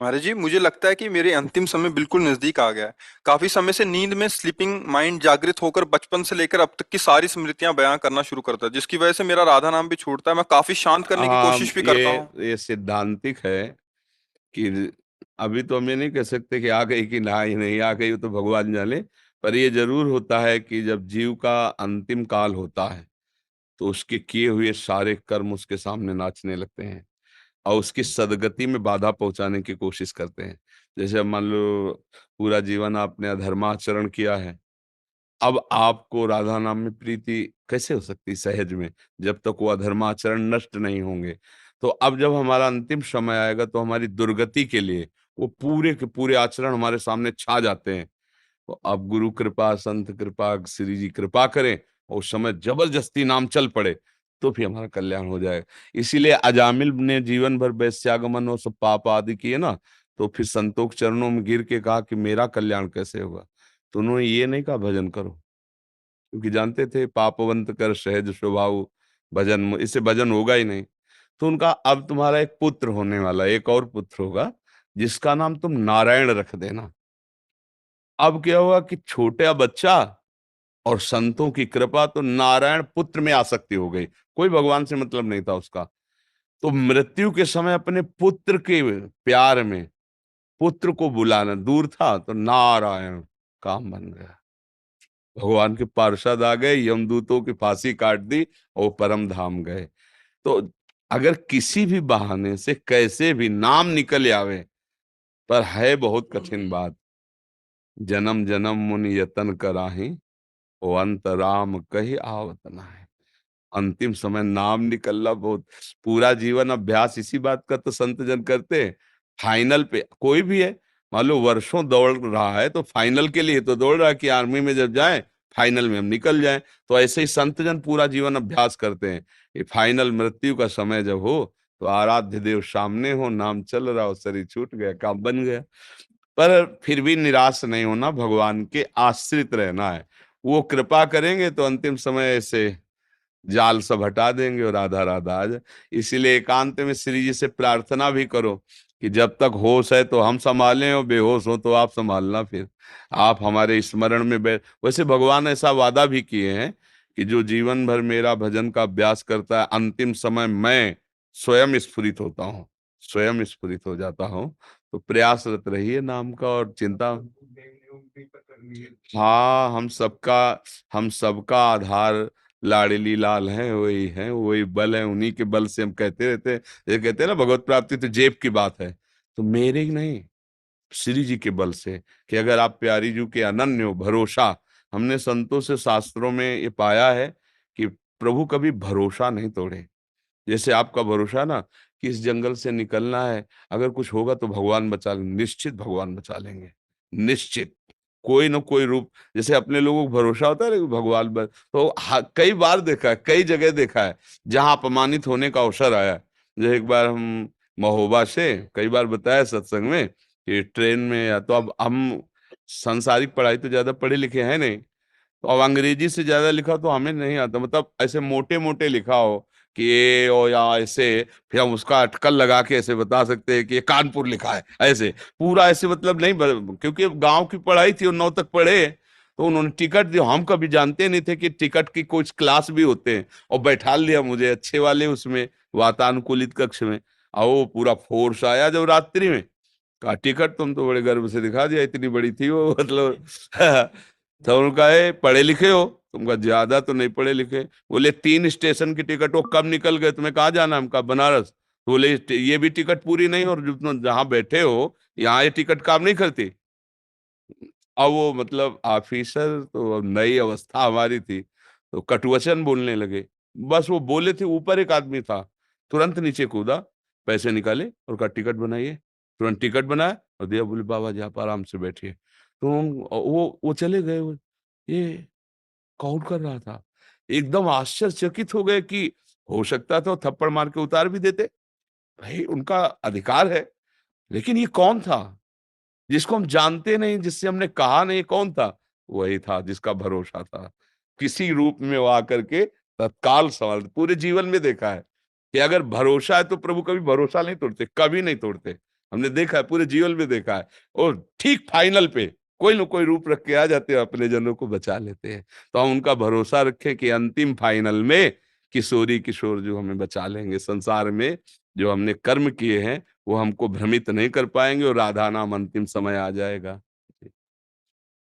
महाराज जी, मुझे लगता है कि मेरे अंतिम समय बिल्कुल नजदीक आ गया है। काफी समय से नींद में स्लीपिंग माइंड जागृत होकर बचपन से लेकर अब तक की सारी स्मृतियां बयां करना शुरू करता है, जिसकी वजह से मेरा राधा नाम भी छूटता है। मैं काफी शांत करने की हाँ, कोशिश भी करता हूँ। ये सिद्धांतिक है कि अभी तो हम ये नहीं कह सकते कि आ गई कि ना ही नहीं आ गई, वो तो भगवान जाने। पर ये जरूर होता है कि जब जीव का अंतिम काल होता है तो उसके किए हुए सारे कर्म उसके सामने नाचने लगते हैं और उसकी सदगति में बाधा पहुंचाने की कोशिश करते हैं। जैसे अब मान लो पूरा जीवन आपने अधर्माचरण किया है, अब आपको राधा नाम में प्रीति कैसे हो सकती सहज में, जब तक वो अधर्माचरण नष्ट नहीं होंगे। तो अब जब हमारा अंतिम समय आएगा तो हमारी दुर्गति के लिए वो पूरे के पूरे आचरण हमारे सामने छा जाते हैं। तो अब गुरु कृपा, संत कृपा, श्री जी कृपा करें और उस समय जबरदस्ती नाम चल पड़े तो फिर हमारा कल्याण हो जाएगा। इसीलिए अजामिल ने जीवन भर वैश्यागमन और सब पाप आदि किए ना, तो फिर संतों के चरणों में गिर के कहा कि मेरा कल्याण कैसे होगा। तो उन्होंने ये नहीं कहा भजन करो, क्योंकि जानते थे पापवंत कर सहज स्वभाव, भजन इससे भजन होगा ही नहीं। तो उनका अब तुम्हारा एक पुत्र होने वाला, एक और पुत्र होगा जिसका नाम तुम नारायण रख देना। अब क्या हुआ कि छोटा बच्चा और संतों की कृपा तो नारायण पुत्र में आसक्ति हो गई, कोई भगवान से मतलब नहीं था उसका। तो मृत्यु के समय अपने पुत्र के प्यार में पुत्र को बुलाना दूर था तो नारायण काम बन गया। भगवान के पार्षद आ गए, यमदूतों की फांसी काट दी और वो परम धाम गए। तो अगर किसी भी बहाने से कैसे भी नाम निकल आवे, पर है बहुत कठिन बात। जन्म जन्म मुनि यतन कराही, ओ अंत राम कही आवत ना है। अंतिम समय नाम निकलना बहुत, पूरा जीवन अभ्यास इसी बात का तो संत जन करते हैं। फाइनल पे कोई भी है, मान लो वर्षों दौड़ रहा है तो फाइनल के लिए तो दौड़ रहा है कि आर्मी में जब जाए फाइनल में हम निकल जाएं। तो ऐसे ही संत जन पूरा जीवन अभ्यास करते हैं। ये फाइनल मृत्यु का समय जब हो तो आराध्य देव सामने हो, नाम चल रहा हो, शरीर छूट गया, काम बन गया। पर फिर भी निराश नहीं होना, भगवान के आश्रित रहना है। वो कृपा करेंगे तो अंतिम समय से जाल सब हटा देंगे और राधा राधा आ जाए। इसीलिए एकांत में श्री जी से प्रार्थना भी करो कि जब तक होश है तो हम संभालें और बेहोश हो तो आप संभालना। फिर आप हमारे स्मरण में वैसे भगवान ऐसा वादा भी किए हैं कि जो जीवन भर मेरा भजन का अभ्यास करता है, अंतिम समय मैं स्वयं स्फुरित होता हूँ, स्वयं स्फुरित हो जाता हूँ। तो प्रयासरत रहिए नाम का और चिंता। हाँ, हम सबका आधार लाडली लाल हैं, वही हैं, वही बल है, उन्हीं के बल से हम कहते रहते हैं। ये कहते हैं ना भगवत प्राप्ति तो जेब की बात है, तो मेरे ही नहीं, श्री जी के बल से। कि अगर आप प्यारी जी के अनन्य हो भरोसा, हमने संतों से शास्त्रों में ये पाया है कि प्रभु कभी भरोसा नहीं तोड़े। जैसे आपका भरोसा ना कि इस जंगल से निकलना है, अगर कुछ होगा तो भगवान बचा लेंगे, निश्चित भगवान बचा लेंगे, निश्चित। कोई न कोई रूप, जैसे अपने लोगों को भरोसा होता है ना कि भगवान तो कई बार देखा है, कई जगह देखा है जहां अपमानित होने का अवसर आया। जैसे एक बार हम महोबा से, कई बार बताया सत्संग में कि ट्रेन में, या तो अब हम सांसारिक पढ़ाई तो ज्यादा पढ़े लिखे हैं नहीं, तो अब अंग्रेजी से ज्यादा लिखा तो हमें नहीं आता, मतलब ऐसे मोटे मोटे लिखा हो कि ये और या ऐसे, फिर हम उसका अटकल लगा के ऐसे बता सकते हैं कि ये कानपुर लिखा है ऐसे, पूरा ऐसे मतलब नहीं क्योंकि गांव की पढ़ाई थी और 9 तक पढ़े। तो उन्होंने टिकट दिया, हम कभी जानते नहीं थे कि टिकट की कुछ क्लास भी होते हैं, और बैठा लिया मुझे अच्छे वाले उसमें वातानुकूलित कक्ष में। और वो पूरा फोर्स आया जब रात्रि में, कहा टिकट, तुम तो बड़े गर्व से दिखा दिया, इतनी बड़ी थी वो मतलब तो उनका है पढ़े लिखे हो, तुमका ज्यादा तो नहीं पढ़े लिखे। बोले 3 स्टेशन की टिकट, वो कब निकल गए, तुम्हें कहाँ जाना है? हमका बनारस। तो बोले ये भी टिकट पूरी नहीं, और जो तुम जहाँ बैठे हो यहाँ ये टिकट काम नहीं करती। अब वो मतलब ऑफिसर तो नई अवस्था हमारी थी, तो कटुवचन बोलने लगे। बस वो बोले थे, ऊपर एक आदमी था, तुरंत नीचे कूदा, पैसे निकाले और कहा टिकट बनाइए। तुरंत टिकट बनाया और दिया, बोले बाबा जी आप आराम से बैठिए। तो वो चले गए। ये कौन कर रहा था? एकदम आश्चर्यचकित हो गए कि हो सकता था वो थप्पड़ मार के उतार भी देते, भाई उनका अधिकार है। लेकिन ये कौन था जिसको हम जानते नहीं, जिससे हमने कहा नहीं, कौन था? वही था जिसका भरोसा था। किसी रूप में वो आकर के तत्काल सवाल, पूरे जीवन में देखा है कि अगर भरोसा है तो प्रभु कभी भरोसा नहीं तोड़ते, कभी नहीं तोड़ते। हमने देखा है, पूरे जीवन में देखा है। और ठीक फाइनल पे कोई न कोई रूप रख के आ जाते हैं, अपने जनों को बचा लेते हैं। तो हम उनका भरोसा रखें कि अंतिम फाइनल में किशोरी किशोर जो हमें बचा लेंगे। संसार में जो हमने कर्म किए हैं वो हमको भ्रमित नहीं कर पाएंगे, और राधा नाम अंतिम समय आ जाएगा।